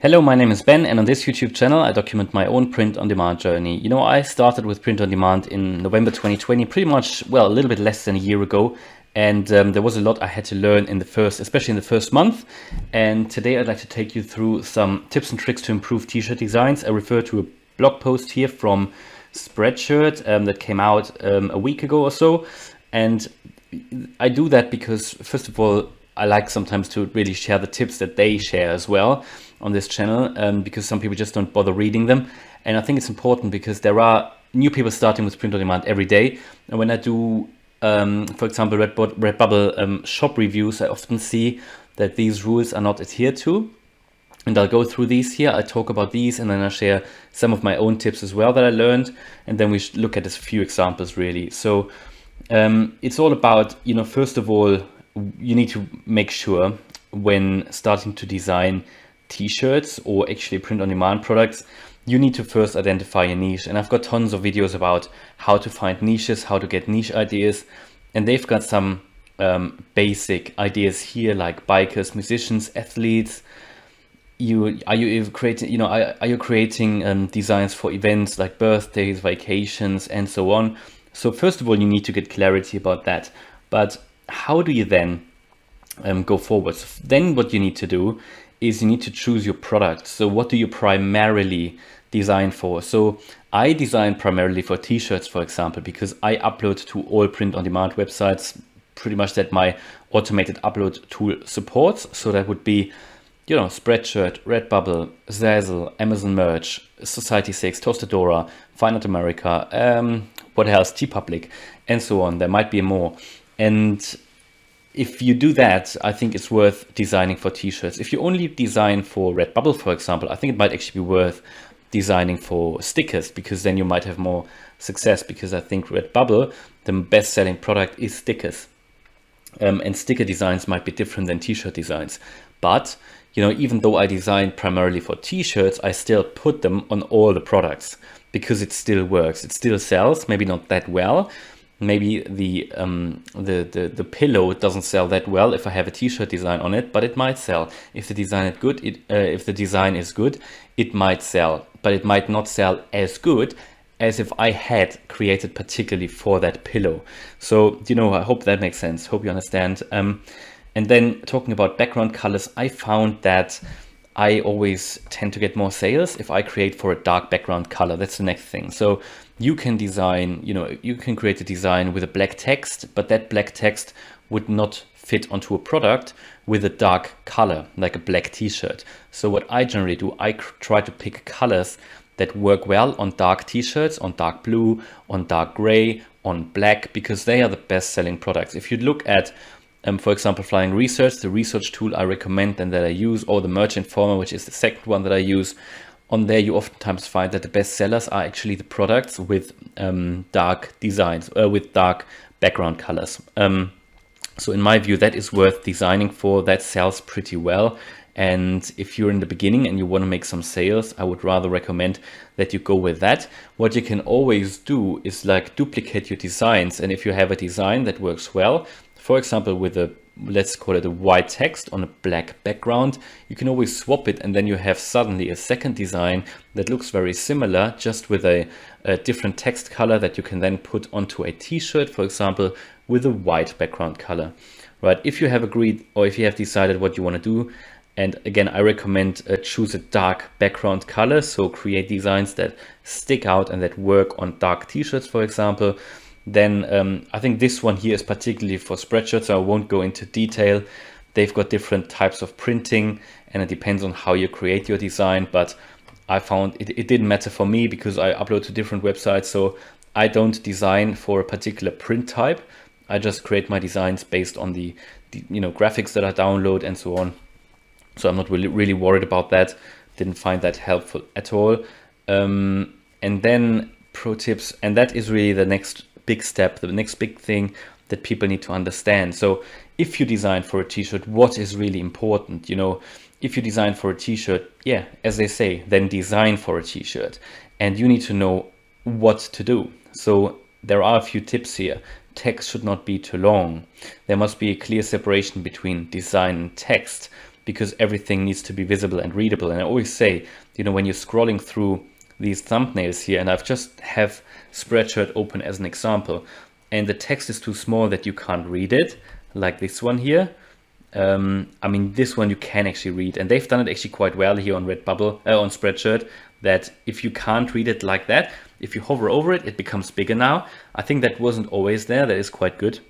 Hello, my name is Ben, and on this YouTube channel, I document my own print-on-demand journey. I started with print-on-demand in November 2020, pretty much, well, a little bit less than a year ago. And there was a lot I had to learn especially in the first month. And today I'd like to take you through some tips and tricks to improve t-shirt designs. I refer to a blog post here from Spreadshirt that came out a week ago or so. And I do that because, first of all, I like sometimes to really share the tips that they share as well on this channel, because some people just don't bother reading them. And I think it's important because there are new people starting with print on demand every day. And when I do, for example, Redbubble shop reviews, I often see that these rules are not adhered to. And I'll go through these here. I talk about these and then I share some of my own tips as well that I learned. And then we look at a few examples really. So it's all about, first of all, you need to make sure when starting to design t-shirts or actually print on demand products, you need to first identify a niche. And I've got tons of videos about how to find niches, how to get niche ideas. And they've got some basic ideas here, like bikers, musicians, athletes. Are you creating designs for events like birthdays, vacations, and so on? So first of all, you need to get clarity about that. But how do you then go forward? So then what you need to do is you need to choose your product. So what do you primarily design for? So I design primarily for t-shirts, for example, because I upload to all print-on-demand websites pretty much that my automated upload tool supports. So that would be, Spreadshirt, Redbubble, Zazzle, Amazon Merch, Society6, Tostadora, Fine Art America, what else? TeePublic, and so on. There might be more. And if you do that, I think it's worth designing for t-shirts. If you only design for Redbubble, for example, I think it might actually be worth designing for stickers, because then you might have more success, because I think Redbubble, the best-selling product is stickers. And sticker designs might be different than t-shirt designs. But, even though I design primarily for t-shirts, I still put them on all the products because it still works. It still sells, maybe not that well. Maybe the pillow doesn't sell that well if I have a t-shirt design on it, but it might sell. If the design is good, it might sell, but it might not sell as good as if I had created particularly for that pillow. So, I hope that makes sense. Hope you understand. And then talking about background colors, I found that I always tend to get more sales if I create for a dark background color. That's the next thing. So you can design, you can create a design with a black text, but that black text would not fit onto a product with a dark color, like a black t-shirt. So what I generally do, I try to pick colors that work well on dark t-shirts, on dark blue, on dark gray, on black, because they are the best selling products. If you look at for example, Flying Research, the research tool I recommend and that I use, or the Merch Informer, which is the second one that I use. On there, you oftentimes find that the best sellers are actually the products with dark designs, with dark background colors. So in my view, that is worth designing for. That sells pretty well. And if you're in the beginning and you want to make some sales, I would rather recommend that you go with that. What you can always do is like duplicate your designs. And if you have a design that works well, for example, with let's call it a white text on a black background, you can always swap it, and then you have suddenly a second design that looks very similar, just with a different text color that you can then put onto a t-shirt, for example, with a white background color, right? If you have agreed, or if you have decided what you want to do, and again, I recommend choose a dark background color, so create designs that stick out and that work on dark t-shirts, for example. Then I think this one here is particularly for Spreadshirt, so I won't go into detail. They've got different types of printing and it depends on how you create your design, but I found it didn't matter for me because I upload to different websites, so I don't design for a particular print type. I just create my designs based on the graphics that I download and so on. So I'm not really worried about that. Didn't find that helpful at all. And then pro tips, and that is really the next big step, the next big thing that people need to understand. So if you design for a t-shirt, what is really important? If you design for a t-shirt, yeah, as they say, then design for a t-shirt, and you need to know what to do. So there are a few tips here. Text should not be too long. There must be a clear separation between design and text. because everything needs to be visible and readable. And I always say, you know, when you're scrolling through these thumbnails here, and I've just have Spreadshirt open as an example, and the text is too small that you can't read it, like this one here. I mean, this one you can actually read, and they've done it actually quite well here on Redbubble, on Spreadshirt, that if you can't read it like that, if you hover over it, it becomes bigger now. I think that wasn't always there. That is quite good.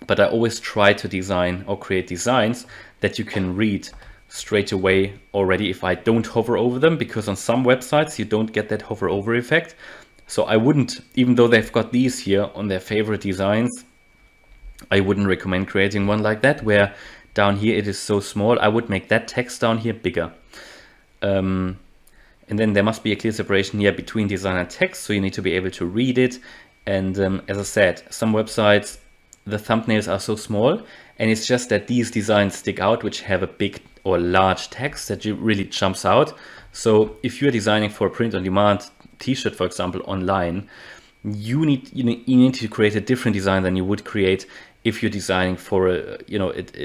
But I always try to design or create designs that you can read straight away already if I don't hover over them, because on some websites you don't get that hover over effect. So I wouldn't, even though they've got these here on their favorite designs, I wouldn't recommend creating one like that, where down here it is so small. I would make that text down here bigger. And then there must be a clear separation here between design and text, so you need to be able to read it. And as I said, some websites, the thumbnails are so small, and it's just that these designs stick out, which have a big or large text that really jumps out. So if you're designing for a print-on-demand t-shirt, for example, online, you need to create a different design than you would create if you're designing for a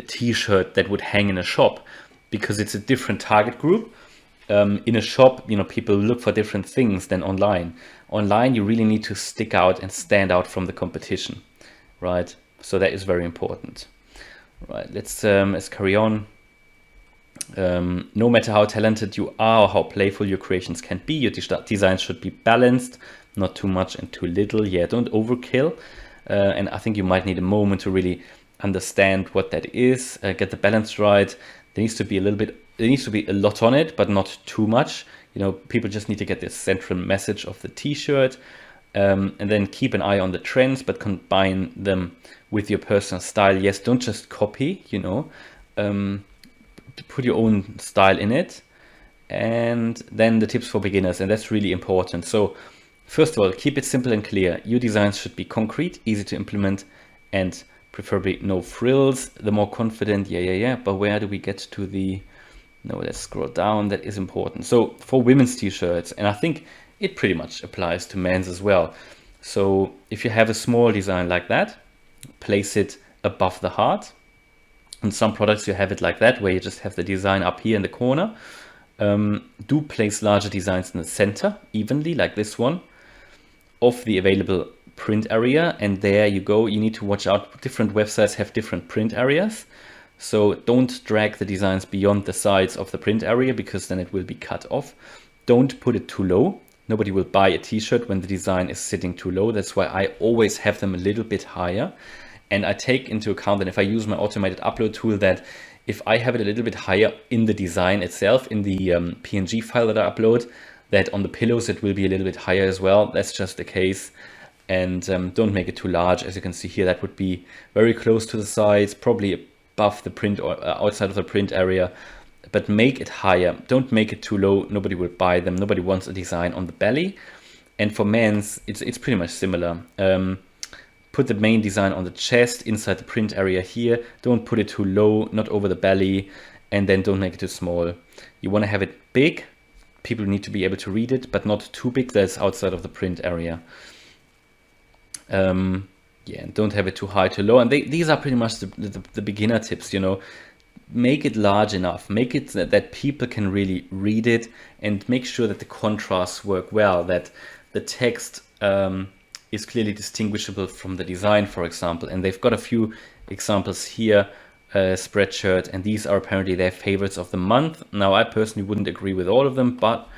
t-shirt that would hang in a shop, because it's a different target group. In a shop, you know, people look for different things than online. Online, you really need to stick out and stand out from the competition, right? So that is very important. Right, let's carry on. No matter how talented you are or how playful your creations can be, your designs should be balanced, not too much and too little. Yeah, don't overkill. And I think you might need a moment to really understand what that is, get the balance right. There needs to be a lot on it, but not too much. You know, people just need to get the central message of the t-shirt. And then keep an eye on the trends, but combine them with your personal style. Yes, don't just copy, you know, put your own style in it. And then the tips for beginners, and that's really important. So first of all, keep it simple and clear. Your designs should be concrete, easy to implement, and preferably no frills. The more confident, but where do we get to the, no, let's scroll down. That is important. So for women's t-shirts, and I think it pretty much applies to men's as well. So if you have a small design like that, place it above the heart. On some products you have it like that, where you just have the design up here in the corner. Do place larger designs in the center, evenly, like this one, of the available print area. And there you go, you need to watch out. Different websites have different print areas. So don't drag the designs beyond the sides of the print area, because then it will be cut off. Don't put it too low. Nobody will buy a t-shirt when the design is sitting too low. That's why I always have them a little bit higher. And I take into account that if I use my automated upload tool, that if I have it a little bit higher in the design itself, in the PNG file that I upload, that on the pillows it will be a little bit higher as well. That's just the case. And don't make it too large. As you can see here, that would be very close to the sides, probably above the print or outside of the print area. But make it higher. Don't make it too low. Nobody will buy them. Nobody wants a design on the belly. And for men's, it's pretty much similar. Put the main design on the chest, inside the print area here. Don't put it too low, not over the belly, and then don't make it too small. You want to have it big. People need to be able to read it, but not too big that's outside of the print area. And don't have it too high, too low. And these are pretty much the beginner tips, you know. Make it large enough, make it that people can really read it, and make sure that the contrasts work well, that the text is clearly distinguishable from the design, for example. And they've got a few examples here, Spreadshirt, and these are apparently their favorites of the month. Now, I personally wouldn't agree with all of them, but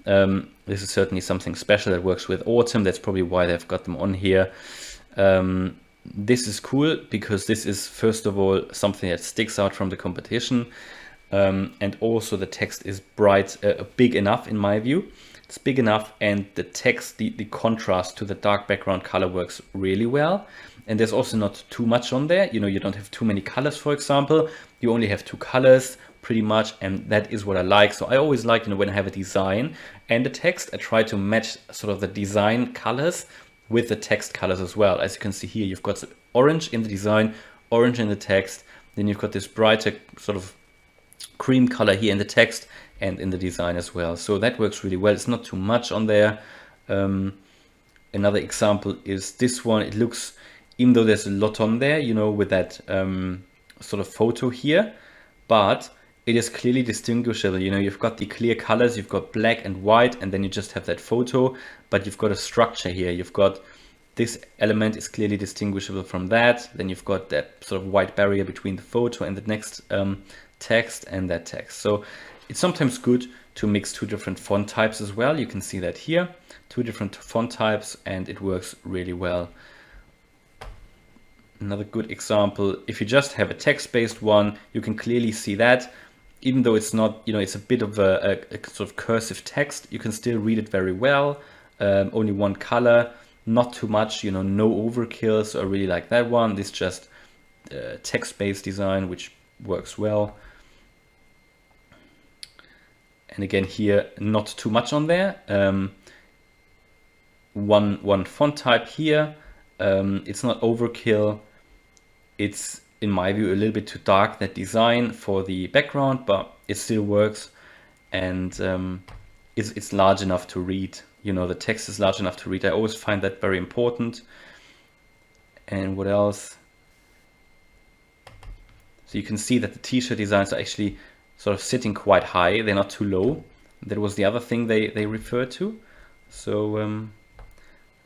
this is certainly something special that works with autumn. That's probably why they've got them on here. This is cool because this is, first of all, something that sticks out from the competition, and also the text is bright, big enough in my view. It's big enough, and the text, the contrast to the dark background color works really well. And there's also not too much on there. You know, you don't have too many colors, for example. You only have 2 colors pretty much, and that is what I like. So I always like, you know, when I have a design and a text, I try to match sort of the design colors with the text colors as well. As you can see here, you've got orange in the design, orange in the text, then you've got this brighter sort of cream color here in the text and in the design as well. So that works really well. It's not too much on there. Another example is this one. It looks, even though there's a lot on there, you know, with that sort of photo here, but it is clearly distinguishable. You know, you've got the clear colors, you've got black and white, and then you just have that photo, but you've got a structure here. You've got this element is clearly distinguishable from that. Then you've got that sort of white barrier between the photo and the next text and that text. So it's sometimes good to mix two different font types as well. You can see that here, two different font types, and it works really well. Another good example, if you just have a text-based one, you can clearly see that. Even though it's not, you know, it's a bit of a sort of cursive text, you can still read it very well. Only one color, not too much, you know, no overkill. So I really like that one. This just text-based design, which works well. And again here, not too much on there. One font type here. It's not overkill. It's, in my view, a little bit too dark, that design for the background, but it still works, and it's large enough to read. You know, the text is large enough to read. I always find that very important. And what else? So you can see that the t-shirt designs are actually sort of sitting quite high. They're not too low. That was the other thing they referred to. So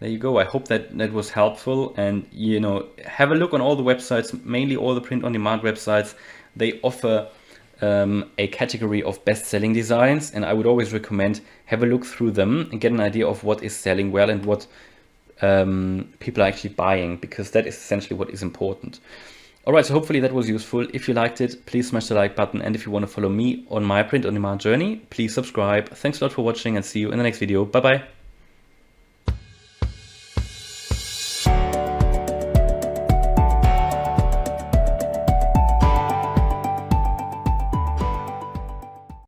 there you go. I hope that was helpful. And, you know, have a look on all the websites, mainly all the print-on-demand websites. They offer a category of best-selling designs, and I would always recommend have a look through them and get an idea of what is selling well and what people are actually buying, because that is essentially what is important. All right, so hopefully that was useful. If you liked it, please smash the like button, and if you want to follow me on my print-on-demand journey, please subscribe. Thanks a lot for watching, and see you in the next video. Bye-bye.